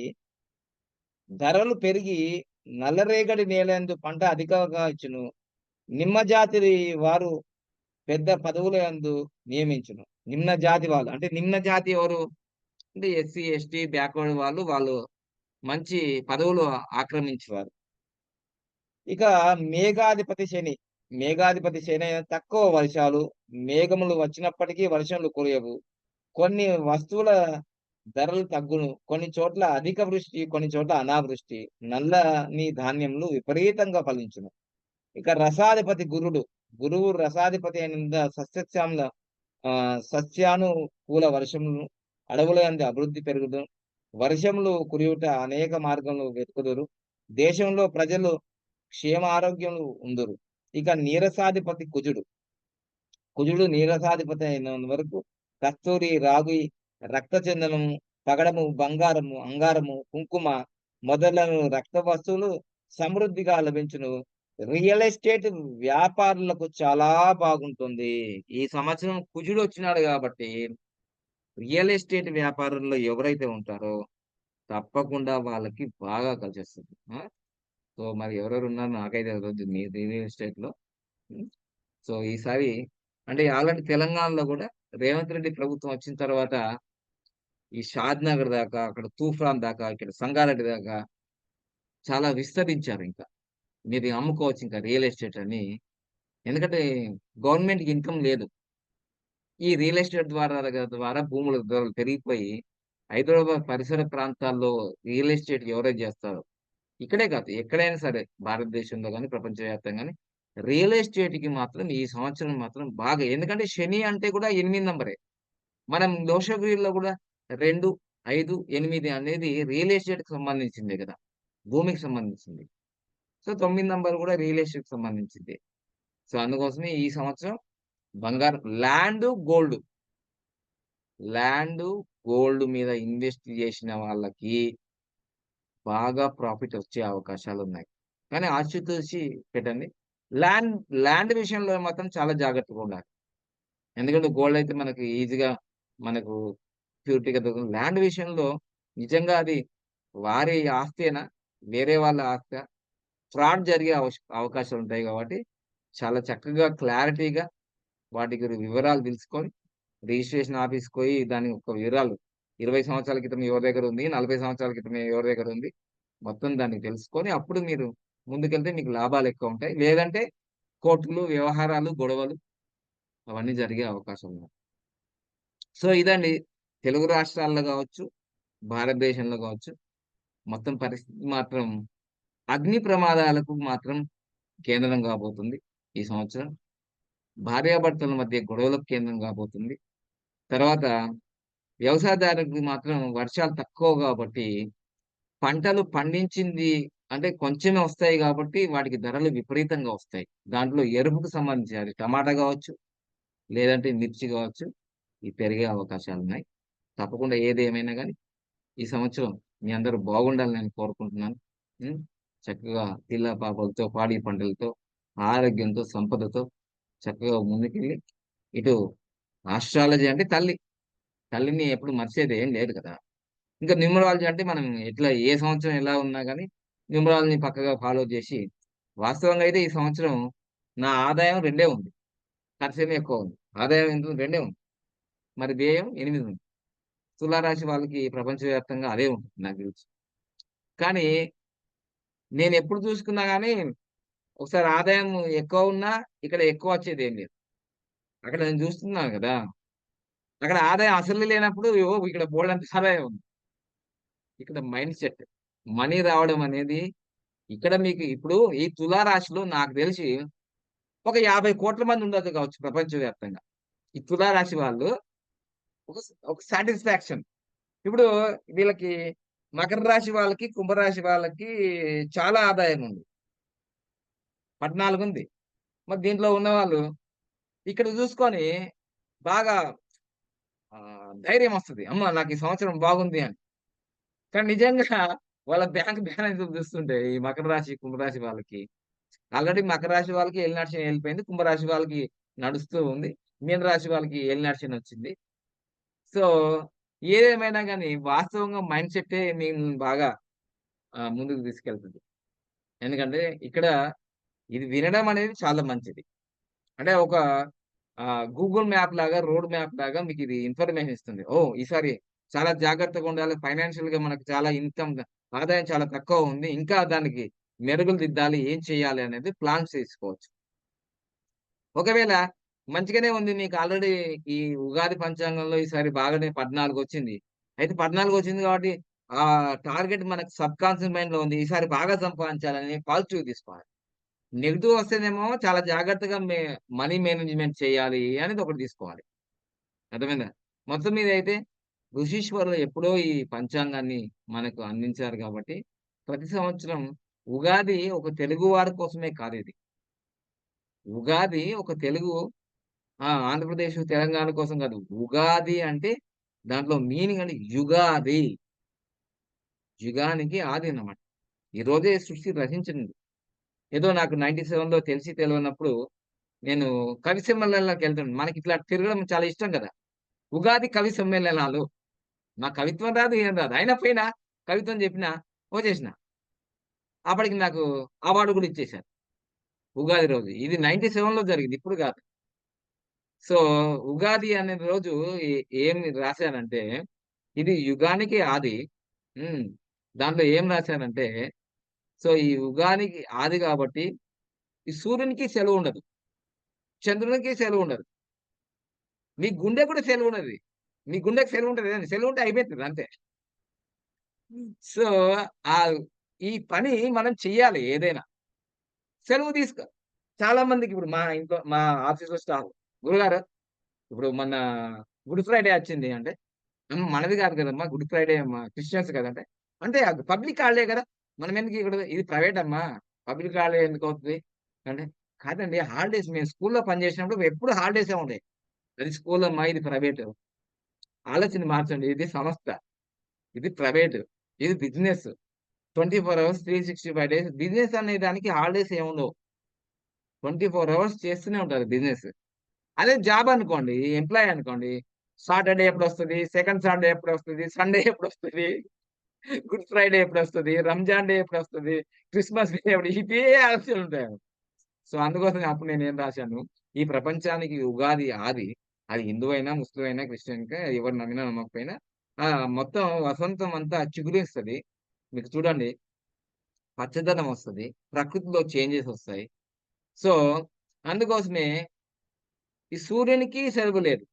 ధరలు పెరిగి నల్లరేగడి నేలందు పంట అధికంగా ఇచ్చును. నిమ్మ జాతి వారు పెద్ద పదవుల యందు నియమించును. నిమ్న జాతి వాళ్ళు అంటే నిమ్న జాతి ఎవరు? అంటే ఎస్సీ, ఎస్టీ, బ్యాక్వర్డ్ వాళ్ళు మంచి పదవులు ఆక్రమించేవారు. ఇక మేఘాధిపతి శని. మేఘాధిపతి శని తక్కువ వర్షాలు, మేఘములు వచ్చినప్పటికీ వర్షములు కురియవు. కొన్ని వస్తువుల ధరలు తగ్గును. కొన్ని చోట్ల అధిక వృష్టి, కొన్ని చోట్ల అనావృష్టి. నల్లని ధాన్యములు విపరీతంగా ఫలించును. ఇక రసాధిపతి గురుడు. గురువు రసాధిపతి అయినంద సస్యానుకూల వర్షములను అడవుల యందు అభివృద్ధి పెరుగును. వర్షములు కురియుట అనేక మార్గములు వెతుకుదురు. దేశంలో ప్రజలు క్షేమ ఆరోగ్యములు ఉందురు. ఇక నీరసాధిపతి కుజుడు. కుజుడు నీరసాధిపతి అయినంత వరకు కస్తూరి, రాగి, రక్తచందనము, పగడము, బంగారము, అంగారము, కుంకుమ మొదలగు రక్త వస్తువులు సమృద్ధిగా లభించును. రియల్ ఎస్టేట్ వ్యాపారులకు చాలా బాగుంటుంది. ఈ సంవత్సరం కుజుడొచ్చినాడు గాబట్టి, రియల్ ఎస్టేట్ వ్యాపారుల్లో ఎవరైతే ఉంటారో తప్పకుండా వాళ్ళకి బాగా కలిసొస్తది. ఆ! సో, మరి ఎవరెవరున్నారో నాకైతే తెలవదు మీ రియల్ ఎస్టేట్‌లో. హ్మ్. సో, ఈసారి అంటే ఆల్రెడీ తెలంగాణలో గూడా రేవంత్ రెడ్డి ప్రభుత్వం వచ్చిన తర్వాత ఈ షాద్‌నగర్ దాకా, అక్కడ తూఫాన్ దాకా, ఇక్కడ సంగారెడ్డి దాకా చాలా విస్తరించారింక. మీరు అమ్ముకోవచ్చు ఇంకా రియల్ ఎస్టేట్ అని. ఎందుకంటే గవర్నమెంట్‌కి ఇన్‌కమ్ లేదు. ఈ రియల్ ఎస్టేట్ ద్వారా భూముల ధరలు పెరిగిపోయి హైదరాబాద్ పరిసర ప్రాంతాల్లో రియల్ ఎస్టేట్ ఎవరైతే జేస్తారో ఇక్కడే కాదు ఎక్కడైనా సరే భారతదేశంలో గాని, ప్రపంచవ్యాప్తంగా గాని రియల్ ఎస్టేట్‌కి మాత్రం ఈ సంవత్సరం మాత్రం బాగా ఎందుకంటే శని అంటే కూడా 8 నంబరే. మనం దోషవ్యూహంలో గూడా 2, 5, 8 అనేది రియల్ ఎస్టేట్‌కి సంబంధించిందే గదా! భూమికి సంబంధించింది. సో, 9 నంబర్ గూడా రియల్ ఎస్టేట్‌కి సంబంధించిందే. సో, అందుకోసమే ఈ సంవత్సరం బంగారం ల్యాండు, గోల్డ్ మీద ఇన్వెస్ట్ జేసిన వాళ్ళకి బాగా ప్రాఫిట్ వచ్చే అవకాశాలున్నాయి. కానీ ఆచితూచి పెట్టండి. ల్యాండ్ ల్యాండ్ విషయంలో మాత్రం చాలా జాగ్రత్తగా ఉండాలి. ఎందుకంటే గోల్డ్ అయితే మనకి ఈజీగా మనకు ప్యూరిటీగా దొరుకుతుంది. ల్యాండ్ విషయంలో నిజంగా అది వారి ఆస్తేనా? వేరే వాళ్ళ ఆస్తా? ఫ్రాడ్ జరిగే అవకాశాలుంటాయి కాబట్టి, చాలా చక్కగా క్లారిటీగా వాటి వివరాలు తెలుసుకొని, రిజిస్ట్రేషన్ ఆఫీస్‌కి పోయి దాని యొక్క వివరాలు 20 సంవత్సరాల క్రితం ఎవరి దగ్గరుంది, 40 సంవత్సరాల క్రితం ఎవరి దగ్గరుంది, మొత్తం దాన్ని తెలుసుకొని అప్పుడు మీరు ముందుకెళ్తే మీకు లాభాలెక్కువుంటాయి. లేదంటే కోర్టులు, వ్యవహారాలు, గొడవలు అవన్నీ జరిగే అవకాశాలున్నాయి. సో, ఇదండి తెలుగు రాష్ట్రాల్లో గావచ్చు, భారతదేశంలో గావచ్చు, మొత్తం పరిస్థితి మాత్రం అగ్ని ప్రమాదాలకు మాత్రం కేంద్రం కాబోతుంది ఈ సంవత్సరం. భార్యాభర్తల మధ్య గొడవలకు కేంద్రం కాబోతుంది. తర్వాత వ్యవసాయదారులకు మాత్రం వర్షాలు తక్కువ గాబట్టి, పంటలు పండించింది అంటే కొంచెమే వస్తాయి గాబట్టి, వాటికి ధరలు విపరీతంగా వస్తాయి. దాంట్లో ఎరుపుకు సంబంధించి అది టమాటా గావచ్చు, లేదంటే మిర్చి గావచ్చు, ఇవి పెరిగే అవకాశాలున్నాయి. తప్పకుండా ఏదేమైనా గాని, ఈ సంవత్సరం మీ అందరూ బాగుండాలని నేను కోరుకుంటున్నాను. హ్మ్. చక్కగా పిల్ల పాపలతో, పాడి పంటలతో, ఆరోగ్యంతో, సంపదతో చక్కగా ముందుకెళ్ళి ఇటు ఆస్ట్రాలజీ అంటే తల్లి. తల్లిని ఎప్పుడు మర్చేది ఏం లేదు కదా! ఇంకా న్యూమరాలజీ అంటే మనం ఏ సంవత్సరం ఎలా ఉన్నా గాని న్యూమరాలజీని పక్కగా ఫాలో చేసి వాస్తవంగా అయితే ఈ సంవత్సరం నా ఆదాయం 2 ఉంది. ఖర్చేమో ఎక్కువ ఉంది. ఆదాయం ఎంత ఉంది? 2 ఉంది. మరి వ్యయం 8 ఉంది. తులారాశి వాళ్ళకి ప్రపంచవ్యాప్తంగా అదే ఉంటుంది నాకు తెలిసి. కానీ నేనెప్పుడు చూసుకున్నా గాని ఒకసారి ఆదాయం ఎక్కువ ఉన్నా ఇక్కడ ఎక్కువ వచ్చేదేం లేదు. అక్కడ నేను చూస్తున్నాను గదా! అక్కడ ఆదాయం అసలు లేనప్పుడు ఇక్కడ బోలెడంత ఆదాయం ఉంది. ఇక్కడ మైండ్ సెట్. మనీ రావడం అనేది ఇక్కడ మీకు ఇప్పుడు ఈ తులా రాశిలో నాకు తెలిసి ఒక 50,00,00,000 మంది ఉండొచ్చు కావచ్చు ప్రపంచవ్యాప్తంగా. ఈ తులా రాశి వాళ్ళు ఒక సాటిస్ఫాక్షన్. ఇప్పుడు వీళ్ళకి మకర రాశి వాళ్ళకి, కుంభరాశి వాళ్ళకి చాలా ఆదాయం ఉంది. 14 ఉంది. మరి దీంట్లో ఉన్నవాళ్ళు ఇక్కడ చూసుకొని బాగా ధైర్యమొస్తది. అమ్మ! నాకు ఈ సంవత్సరం బాగుంది అని. కానీ నిజంగా వాళ్ళ బ్యాంక్ బ్యాలెన్స్‌లు చూస్తుంటే ఈ మకర రాశి, కుంభరాశి వాళ్ళకి ఆల్రెడీ మకర రాశి వాళ్ళకి ఏలినాటి శని ఎళ్ళిపోయింది. కుంభరాశి వాళ్ళకి నడుస్తూ ఉంది. మీన రాశి వాళ్ళకి ఏలినాటి శనొచ్చింది. సో, ఏదేమైనా గాని వాస్తవంగా మైండ్ సెట్టే మీన్ బాగా ముందుకు తీసుకెళ్తది. ఎందుకంటే ఇక్కడ ఇది వినడం అనేది చాలా మంచిది. అంటే ఒక గూగుల్ మ్యాప్ లాగా, రోడ్ మ్యాప్ లాగా మీకిది ఇన్ఫర్మేషన్ ఇస్తుంది. ఓహ్! ఈసారి చాలా జాగ్రత్తగా ఉండాలి. ఫైనాన్షియల్‌గా మనకు చాలా ఇన్‌కమ్ ఆదాయం చాలా తక్కువ ఉంది. ఇంకా దానికి మెరుగులు దిద్దాలి. ఏం చేయాలి అనేది ప్లాన్స్ చేసుకోవచ్చు. ఒకవేళ మంచిగానే ఉంది. మీకు ఆల్రెడీ ఈ ఉగాది పంచాంగంలో ఈసారి బాగానే 14 వచ్చింది. అయితే 14 వచ్చింది కాబట్టి టార్గెట్ మనకు సబ్‌కాన్షియస్ మైండ్‌లో ఉంది. ఈసారి బాగా సంపాదించాలని పాజిటివ్ తీసుకోవాలి. నెగెటివ్ వస్తేనేమో చాలా జాగ్రత్తగా మనీ మేనేజ్‌మెంట్ చేయాలి అనేది ఒకటి తీసుకోవాలి. అర్థమైందా? మొత్తం మీద అయితే ఋషీశ్వరులు ఎప్పుడో ఈ పంచాంగాన్ని మనకు అందించారు కాబట్టి, ప్రతి సంవత్సరం ఉగాది ఒక తెలుగు వారి కోసమే కాదిది. ఉగాది ఒక తెలుగు ఆంధ్రప్రదేశ్, తెలంగాణ కోసం కాదు. ఉగాది అంటే దాంట్లో మీనింగ్ అంటే యుగాది. యుగానికి ఆది అన్నమాట. ఈ రోజే సృష్టి రచించింది. ఏదో నాకు 97లో తెలిసి తెలవనప్పుడు నేను కవి సమ్మేళనాలకెళ్తాను. మనకిట్లా తిరగడం చాలా ఇష్టం గదా! ఉగాది కవి సమ్మేళనాలు. నాకు కవిత్వం రాదు, ఏం రాదు. అయినా పోయినా, కవిత్వం చెప్పినా, వచ్చేసిన. అప్పటికి నాకు అవార్డ్ గూడా ఇచ్చేశారు. ఉగాది రోజు. ఇది 97లో జరిగింది. ఇప్పుడు గాదు. సో, ఉగాది అనే రోజు ఏ ఏమి రాశానంటే, ఇది యుగానికి ఆది. హ్మ్. దాంట్లో ఏం రాశానంటే, సో, ఈ యుగానికి ఆది గాబట్టి, ఈ సూర్యునికి సెలవుండదు. చంద్రునికి సెలవుండదు. మీ గుండెకి కూడా సెలవున్నది. మీ గుండెకి సెలవుంటది కదండీ! సెలవుంటే అయిపోతది అంతే. సో, ఆహ్, ఈ పని మనం చెయ్యాలి ఏదైనా. సెలవు తీసుకో చాలా మందికి ఇప్పుడు మా ఇంట్లో మా ఆఫీస్‌లో స్టాఫ్ గురుగారు ఇప్పుడు మొన్న గుడ్ ఫ్రైడే వచ్చింది అంటే, మనది కాదు కదమ్మా! గుడ్ ఫ్రైడే క్రిస్టియన్స్ కదంటే, అంటే అది పబ్లిక్ హాలిడే కదా! మనం ఎందుకు ఇక్కడ ఇది ప్రైవేట్ అమ్మా! పబ్లిక్ హాలిడే ఎందుకవుతది? అంటే, కాదండి హాలిడేస్ మేము స్కూల్‌లో పనిచేసినప్పుడు ఎప్పుడు హాలిడేసే ఉండేయి. అది స్కూలమ్మా! ఇది ప్రైవేటు. ఆలోచన మార్చండి. ఇది సంస్థ. ఇది ప్రైవేటు. ఇది బిజినెస్. 24 అవర్స్ 365 డేస్ బిజినెస్ అనే దానికి హాలిడేస్ ఏముండవు. 24 అవర్స్ చేస్తూనే ఉంటారు బిజినెస్. అదే జాబ్ అనుకోండి, ఎంప్లాయీ అనుకోండి, సాటర్‌డే ఎప్పుడొస్తది? సెకండ్ సాటర్‌డే ఎప్పుడొస్తది? సండే ఎప్పుడొస్తది? గుడ్ ఫ్రైడే ఎప్పుడొస్తది? రంజాన్ డే ఎప్పుడొస్తది? క్రిస్మస్ డే ఎప్పుడు ఇవే ఆలోచనలుంటాయి. సో, అందుకోసమే అప్పుడు నేనేం రాశాను, ఈ ప్రపంచానికి ఉగాది ఆది. అది హిందువైనా, ముస్లిం అయినా, క్రిస్టియన్ ఎవరు నమ్మినా నమ్మకపోయినా మొత్తం వసంతం అంతా చిగురిస్తది. మీకు చూడండి పచ్చదనం వస్తది. ప్రకృతిలో చేంజెస్ వస్తాయి. సో, అందుకోసమే ఈ సూర్యునికి సెలవు లేదు.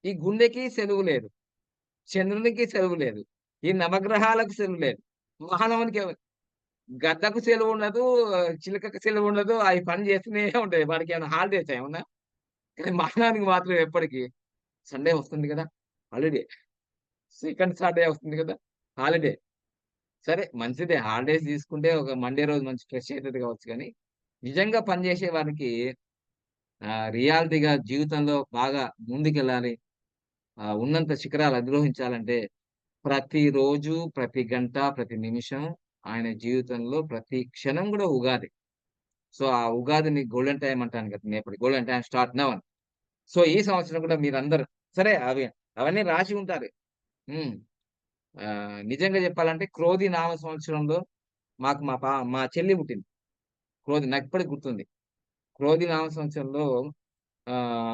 ఈ గుండెకి సెలవు లేదు. చంద్రునికి సెలవు లేదు. ఈ నవగ్రహాలకు సెలవు లేదు. మానవునికి గద్దకు సెలవుండదు, చిలకకి సెలవుండదు. అయి పని చేస్తూనే ఉంటాయి. వాటికేమైనా హాలిడేసా ఏమన్నా? కానీ మానవునికి మాత్రం ఎప్పటికి సండే వస్తుంది గదా! హాలిడే. సెకండ్ సాటర్‌డే వస్తుంది గదా! హాలిడే. సరే మంచిదే హాలిడేస్ తీసుకుంటే ఒక మండే రోజు మంచి ఫ్రెష్ అయితది కావచ్చు గానీ, నిజంగా పనిచేసే వారికి రియాలిటీగా జీవితంలో బాగా ముందుకెళ్ళాలి. ఉన్నంత శిఖరాలు అధిరోహించాలంటే ప్రతిరోజు, ప్రతి గంట, ప్రతి నిమిషం ఆయన జీవితంలో ప్రతి క్షణం గూడా ఉగాది. సో, ఆ ఉగాదిని గోల్డెన్ టైమ్ అంటాను కదా! నేనెప్పుడు గోల్డెన్ టైమ్ స్టార్ట్ నౌ అని. సో, ఈ సంవత్సరం కూడా మీరందరూ సరే అవన్నీ రాసి ఉంటారు. హ్మ్. నిజంగా చెప్పాలంటే క్రోధి నామ సంవత్సరంలో మాకు మా చెల్లి పుట్టింది. క్రోధి నాకిప్పటికి గుర్తుంది. క్రోధి నామ సంవత్సరంలో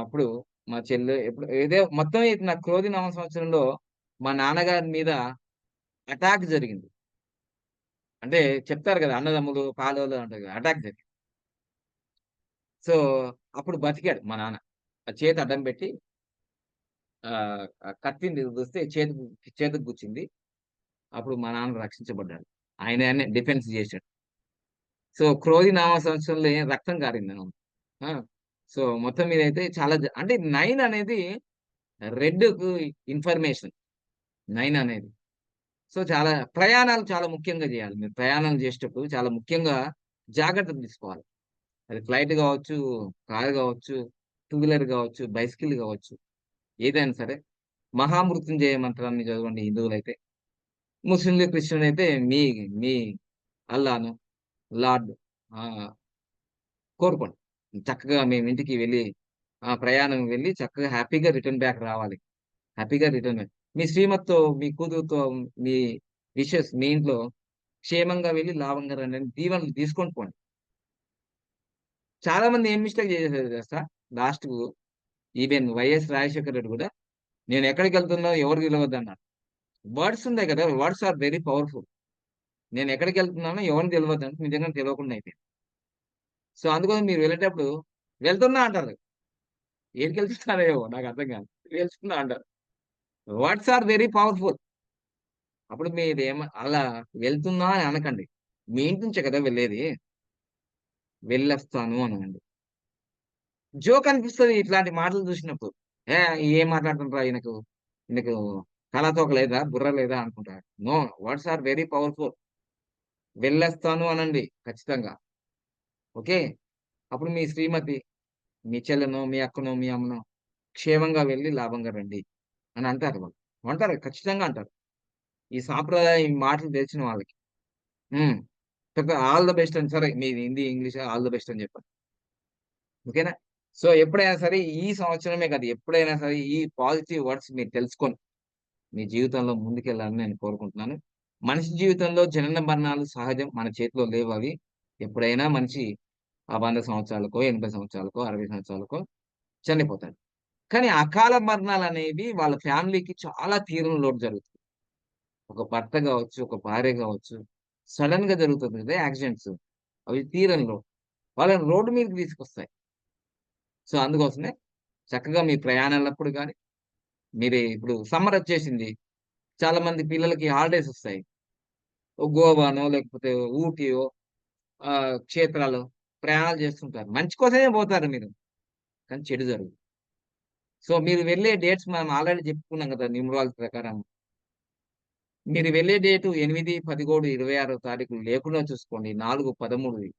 అప్పుడు మా చెల్లె ఎప్పుడు ఏదో మొత్తం అయితే నాకు క్రోధి నామ సంవత్సరంలో మా నాన్నగారి మీద అటాక్ జరిగింది. అంటే చెప్తారు గదా! అన్నదమ్ములు, పాలోలు అంటారు గదా! అటాక్ జరిగింది. సో, అప్పుడు బతికాడు మా నాన్న. ఆ చేతి అడ్డం పెట్టి కత్తిని దూస్తే చేతికి గుచ్చింది. అప్పుడు మా నాన్న రక్షించబడ్డాడు. ఆయనే డిఫెన్స్ జేశాడు. సో, క్రోధి నామ సంవత్సరంలో రక్తం కారిందనమాట. ఆ! సో, మొత్తం మీదైతే చాలా అంటే 9 అనేది రెడ్‌కు ఇన్ఫర్మేషన్ 9 అనేది. సో, చాలా ప్రయాణాలు చాలా ముఖ్యంగా జేయాలి. మీరు ప్రయాణం జేసేటప్పుడు చాలా ముఖ్యంగా జాగ్రత్తలు తీసుకోవాలి. అది ఫ్లైట్ గావచ్చు, కార్ గావచ్చు, టూ వీలర్ గావచ్చు, బైసికిల్ గావచ్చు. ఏదైనా సరే మహామృత్యుంజయ మంత్రాన్ని చదవండి హిందువులైతే. ముస్లింలు, క్రిస్టియన్‌లయితే మీ మీ అల్లాను, లార్డ్ ఆహ్, కోరుకోండి. చక్కగా మేమింటికి వెళ్లి ప్రయాణం వెళ్లి చక్కగా హ్యాపీగా రిటర్న్ బ్యాక్ రావాలి. హ్యాపీగా రిటర్న్ బ్యాక్. మీ శ్రీమతితో, మీ కూతురుతో, మీ విషెస్ మీ ఇంట్లో క్షేమంగా వెళ్లి లాభంగా రండి అని దీవెనలు తీసుకొని పోండి. చాలా మంది ఏం మిస్టేక్ చేసేసారో తెలుసా? లాస్ట్‌కు ఈవెన్ వైఎస్ రాజశేఖర రెడ్డి కూడా నేనెక్కడికెళ్తున్నా ఎవరికీ తెలవద్దన్నాడు. వర్డ్స్ ఉన్నాయి కదా! Words are very powerful. నేనెక్కడికెళ్తున్నానో ఎవరిని తెలవద్దంటే నిజంగానే తెలవకుండా అయిపోయింది. సో, అందుకోసం మీరు వెళ్ళేటప్పుడు వెళ్తున్నా అంటారు. ఏడికెళ్తున్నారో ఏమో నాకర్థం కాదు. వెళ్తున్నా అంటారు. Words are very powerful. అప్పుడు అలా వెళ్తున్నా అని అనకండి. మీ ఇంటి నుంచే కదా వెళ్ళేది. వెళ్ళొస్తాను అనండి. జోక్ అనిపిస్తది ఇట్లాంటి మాటలు చూసినప్పుడు. ఏం మాట్లాడుతుండ్రా ఈయనకు తలా తోక లేదా? బుర్ర లేదా? అనుకుంటారు. No words are very powerful. వెళ్ళొస్తాను అనండి ఖచ్చితంగా. ఓకే. అప్పుడు మీ శ్రీమతి, మీ చెల్లెనో, మీ అక్కనో, మీ అమ్మనో క్షేమంగా వెళ్లి లాభంగా రండి అని అంటారు వాళ్ళు. అంటారు ఖచ్చితంగా అంటారు. ఈ సాంప్రదాయ ఈ మాటలు తెలిసిన వాళ్ళకి. హ్మ్. చక్కగా ఆల్ ద బెస్ట్ అని సరే మీది Hindi, English all the best అని చెప్పండి. ఓకేనా? సో, ఎప్పుడైనా సరే ఈ సంవత్సరమే కాదు ఎప్పుడైనా సరే ఈ పాజిటివ్ వర్డ్స్ మీరు తెలుసుకొని మీ జీవితంలో ముందుకెళ్ళాలని నేను కోరుకుంటున్నాను. మనిషి జీవితంలో జనన మరణాలు సహజం. మన చేతిలో లేవవి. ఎప్పుడైనా మనిషి 100 సంవత్సరాలకో, 80 సంవత్సరాలకో, 60 సంవత్సరాలకో చనిపోతాడు. కానీ అకాల మరణాలనేవి వాళ్ళ ఫ్యామిలీకి చాలా తీరని లోటు జరుగుతుంది. ఒక భర్త గావచ్చు, ఒక భార్య గావచ్చు, సడెన్‌గా జరుగుతుంది కదా! యాక్సిడెంట్స్. అవి తీరని లోటు. వాళ్ళని రోడ్డు మీదకి తీసుకొస్తాయి. సో, అందుకోసమే చక్కగా మీ ప్రయాణాలప్పుడు గాని, మీరు ఇప్పుడు సమ్మరొచ్చేసింది. చాలా మంది పిల్లలకి హాలిడేస్ ఒస్తాయి. ఓ గోవానో, లేకపోతే ఊటీయో క్షేత్రాలు ప్రయాణాలు చేస్తుంటారు. మంచి కోసమే పోతారు మీరు. కానీ చెడు జరుగుతుంది. సో, మీరు వెళ్ళే డేట్స్ మనం ఆల్రెడీ చెప్పుకున్నాం గదా! న్యూమరాలజీ ప్రకారం. మీరు వెళ్ళే డేటు 8, 11, 26 తారీఖులు లేకుండా చూసుకోండి. 4, 13,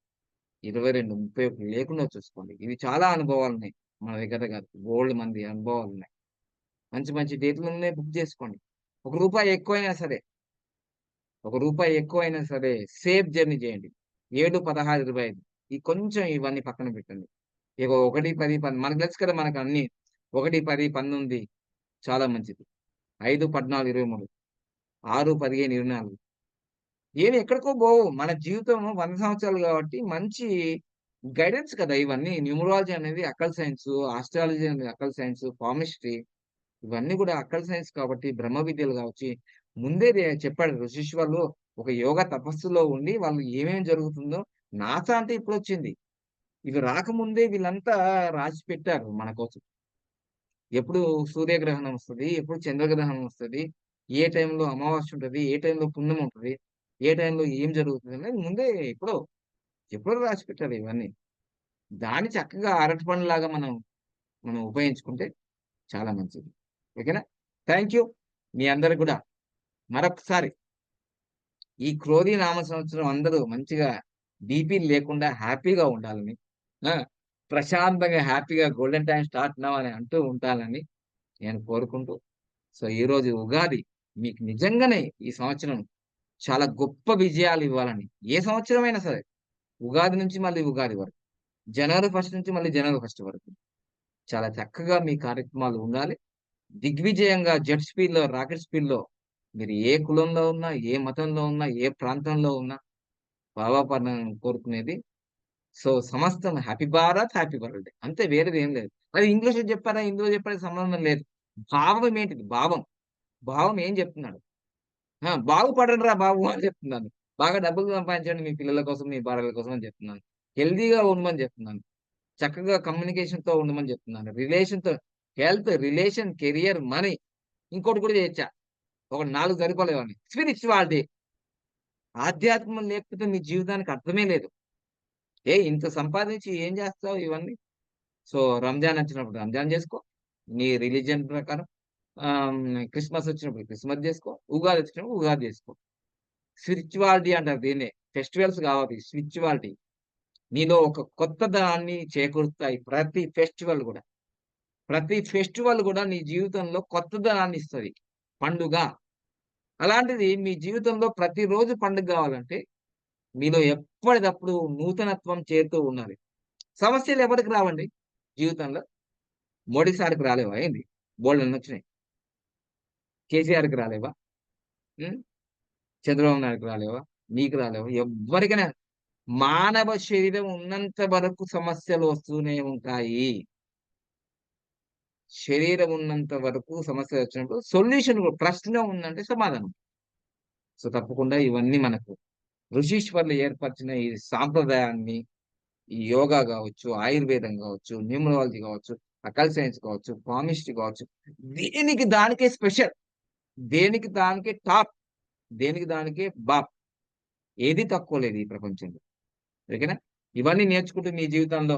22, 31 లేకుండా చూసుకోండి. ఇవి చాలా అనుభవాలున్నాయి. మన దగ్గర గాదు. బోలెడు మంది అనుభవాలున్నాయి. మంచి మంచి డేట్‌లున్నాయి బుక్ జేసుకోండి. రూపాయి ఎక్కువైనా సరే, రూపాయి ఎక్కువైనా సరే సేఫ్ జర్నీ జేయండి. 7, 16, 25 ఈ కొంచెం ఇవన్నీ పక్కన పెట్టండి. ఇగ 1, 10, 10 మనకు తెలుసు కదా! మనకన్నీ 1, 10, 19 చాలా మంచిది. 5, 14, 23 6, 15, 24 ఏవి ఎక్కడికో పోవు. మన జీవితం 100 సంవత్సరాలు గాబట్టి మంచి గైడెన్స్ కదా! ఇవన్నీ న్యూమరాలజీ అనేది అక్కల్ సైన్సు, ఆస్ట్రాలజీ అనేది అక్కల్ సైన్సు, పామిస్ట్రీ ఇవన్నీ గూడా అక్కల్ సైన్స్ కాబట్టి బ్రహ్మ విద్యలు గావచ్చు. ముందే చెప్పాడు ఋషీశ్వరులు ఒక యోగ తపస్సులో ఉండి వాళ్ళు ఏమేమి జరుగుతుందో నాసా అంటే ఇప్పుడొచ్చింది. ఇవి రాకముందే వీళ్ళంతా రాసి పెట్టారు మన కోసం. ఎప్పుడు సూర్యగ్రహణం వస్తది, ఎప్పుడు చంద్రగ్రహణం వస్తది, ఏ టైంలో అమావాస్య ఉంటది, ఏ టైంలో పున్నమి ఉంటది, ఏ టైంలో ఏం జరుగుతదనేది ముందే ఎప్పుడో రాసి పెట్టారు ఇవన్నీ. దాన్ని చక్కగా అరటి పండులాగా మనం ఉపయోగించుకుంటే చాలా మంచిది. ఓకేనా? Thank you. మీ అందరికి గూడా మరొకసారి ఈ క్రోధి నామ సంవత్సరం అందరూ మంచిగా బీపీలు లేకుండా హ్యాపీగా ఉండాలని, ఆ! ప్రశాంతంగా హ్యాపీగా గోల్డెన్ టైమ్ స్టార్ట్ నౌ అని అంటూ ఉంటానని నేను కోరుకుంటూ, సో, ఈరోజు ఉగాది మీకు నిజంగానే ఈ సంవత్సరం చాలా గొప్ప విజయాలు ఇవ్వాలని, ఏ సంవత్సరమైనా సరే, ఉగాది నుంచి మళ్ళీ ఉగాది వరకు, జనవరి 1 నుంచి మళ్ళీ జనవరి 1 వరకు చాలా చక్కగా మీ కార్యక్రమాలు ఉండాలి. దిగ్విజయంగా జెట్ స్పీడ్‌లో, రాకెట్ స్పీడ్‌లో మీరు ఏ కులంలో ఉన్నా, ఏ మతంలో ఉన్నా, ఏ ప్రాంతంలో ఉన్నా భావాపరణం కోరుకునేది. సో, సమస్తం హ్యాపీ భారత్, హ్యాపీ వరల్డ్. అంతే వేరేదేం లేదు. అది ఇంగ్లీష్‌లో చెప్పారా, హిందీలో చెప్పారా సంబంధం లేదు. భావం ఏంటిది? భావం. భావం ఏం చెప్తున్నాడు? బాగుపడండిరా బాబు అని చెప్తున్నాను. బాగా డబ్బులు సంపాదించండి మీ పిల్లల కోసం, మీ భార్యల కోసం అని చెప్తున్నాను. హెల్తీగా ఉండమని చెప్తున్నాను. చక్కగా కమ్యూనికేషన్‌తో ఉండమని చెప్తున్నాను. రిలేషన్‌తో హెల్త్, రిలేషన్, కెరియర్, మనీ ఇంకోటి కూడా చేయొచ్చా? ఒక 4 సరిపోలేవని. స్పిరిచువాలిటీ ఆధ్యాత్మం లేకపోతే నీ జీవితానికి అర్థమే లేదు. ఇంత సంపాదించి ఏం చేస్తావు ఇవన్నీ? సో, రంజాన్ వచ్చినప్పుడు రంజాన్ చేసుకో. నీ రిలిజియన్ ప్రకారం. క్రిస్మస్ వచ్చినప్పుడు క్రిస్మస్ చేసుకో. ఉగాది వచ్చినప్పుడు ఉగాది చేసుకో. స్పిరిచువాలిటీ అంటారు దీన్నే. ఫెస్టివల్స్ కావవి స్పిరిచువాలిటీ. నీలో ఒక కొత్తదనాన్ని చేకూరుస్తాయి ప్రతి ఫెస్టివల్ గూడా నీ జీవితంలో కొత్తదనాన్ని ఇస్తది. పండుగ. అలాంటిది మీ జీవితంలో ప్రతిరోజు పండుగ గావాలంటే, మీలో ఎప్పటిదప్పుడు నూతనత్వం చేరుతూ ఉండాలి. సమస్యలు ఎవరికి రావండి జీవితంలో? మోడీ సార్‌కి రాలేవా ఏంది? బోలెడన్నొచ్చినాయి. కేసీఆర్‌కి రాలేవా? హ్మ్. చంద్రబాబు నాయుడుకి రాలేవా? నీకు రాలేవా? ఎవ్వరికైనా మానవ శరీరం ఉన్నంత వరకు సమస్యలు వస్తూనే ఉంటాయి. శరీరం ఉన్నంత వరకు సమస్యలొచ్చినప్పుడు సొల్యూషన్ ప్రశ్న ఉందంటే సమాధానం. సో, తప్పకుండా ఇవన్నీ మనకు ఋషీశ్వరులు ఏర్పరిచిన ఈ సాంప్రదాయాన్ని, ఈ యోగా గావచ్చు, ఆయుర్వేదం గావచ్చు, న్యూమరాలజీ గావచ్చు, అకల్ సైన్స్ కావచ్చు, పామిస్ట్రీ కావచ్చు, దేనికి దానికే స్పెషల్. దేనికి దానికే టాప్. దేనికి దానికే బాప్. ఏది తక్కువ లేదు ఈ ప్రపంచంలో. ఓకేనా? ఇవన్నీ నేర్చుకుంటూ మీ జీవితంలో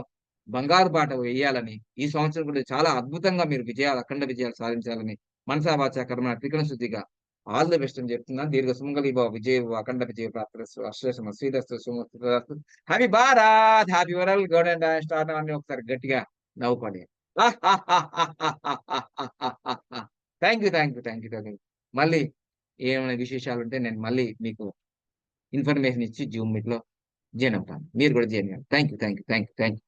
బంగారు బాట వేయాలని, ఈ సంవత్సరం కూడా చాలా అద్భుతంగా మీరు విజయాలు, అఖండ విజయాలు సాధించాలని మనసా వాచా కర్మణ త్రికరణ శుద్ధిగా ఆల్ ది బెస్ట్ అని చెప్తున్నాను. దీర్ఘ సుమంగళి భవ విజయ అఖండ విజయ ప్రాప్తిరస్తు. అష్టైషమ శ్రీరస్తు సుమస్తు తదాస్తు. Happy Bharat! Happy world! Gold and star అని ఒకసారి గట్టిగా నవ్వుకోండి. Thank you. మళ్ళీ ఏమైనా విశేషాలుంటే నేను మళ్ళీ మీకు ఇన్ఫర్మేషన్ ఇచ్చి జూమ్ మీట్‌లో జాయిన్ అవుతాను. మీరు కూడా జాయిన్ అవ్వండి. Thank you.